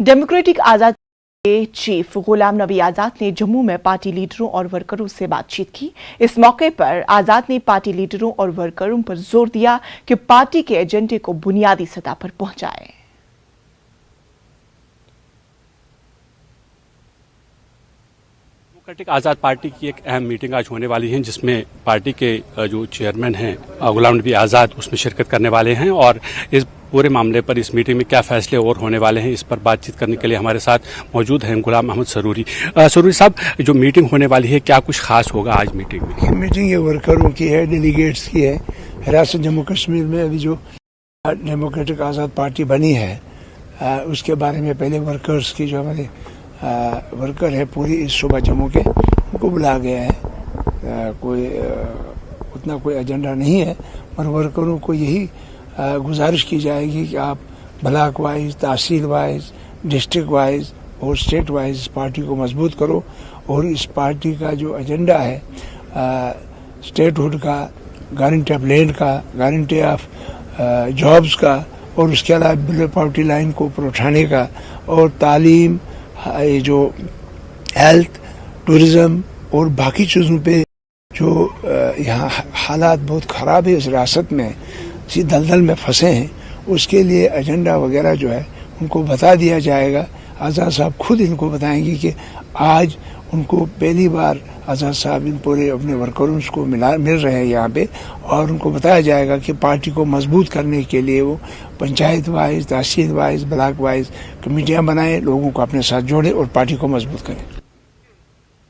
Democratic आजाद के chief Ghulam Nabi Azad ने जम्मू में पार्टी लीडरों और वर्करों से बातचीत की। इस मौके पर आजाद ने पार्टी लीडरों और वर्करों पर जोर दिया कि पार्टी के एजेंडे को बुनियादी सतह पर पहुंचाएं। डेमोक्रेटिक आज़ाद पार्टी की एक अहम मीटिंग आज होने वाली है, जिसमें पार्टी के जो चेयरमैन हैं गुलाम नबी आज़ाद उसमें शिरकत करने वाले हैं और इस पूरे मामले पर इस मीटिंग में क्या फैसले और होने वाले हैं इस पर बातचीत करने के लिए हमारे साथ मौजूद हैं गुलाम अहमद सरूरी। सरूरी साहब, जो मीटिंग होने वाली है क्या कुछ खास होगा आज मीटिंग में? मीटिंग ये वर्करों की है, डेलीगेट्स की है। हिरासत जम्मू कश्मीर में अभी जो डेमोक्रेटिक आज़ाद पार्टी बनी है उसके बारे में पहले वर्कर्स की जो हमारे वर्कर है पूरी इस सूबा जम्मू के उनको बुलाया गया है। उतना कोई एजेंडा नहीं है, पर वर्करों को यही गुजारिश की जाएगी कि आप ब्लॉक वाइज, तहसील वाइज, डिस्ट्रिक्ट वाइज और स्टेट वाइज इस पार्टी को मजबूत करो और इस पार्टी का जो एजेंडा है स्टेटहुड का, गारंटी ऑफ लैंड का, गारंटी ऑफ जॉब्स का और उसके अलावा पॉवर्टी लाइन को ऊपर उठाने का और तालीम, ये जो हेल्थ, टूरिज्म और बाकी चीज़ों पे जो यहाँ हालात बहुत ख़राब है, इस रियासत में इसी दलदल में फंसे हैं, उसके लिए एजेंडा वगैरह जो है उनको बता दिया जाएगा। आज़ाद साहब खुद इनको बताएंगे कि आज उनको पहली बार आज़ाद साहब इन पूरे अपने वर्करों को मिल रहे हैं यहाँ पे और उनको बताया जाएगा कि पार्टी को मजबूत करने के लिए वो पंचायत वाइज, तहसील वाइज, ब्लॉक वाइज कमेटियाँ बनाएं, लोगों को अपने साथ जोड़ें और पार्टी को मजबूत करें।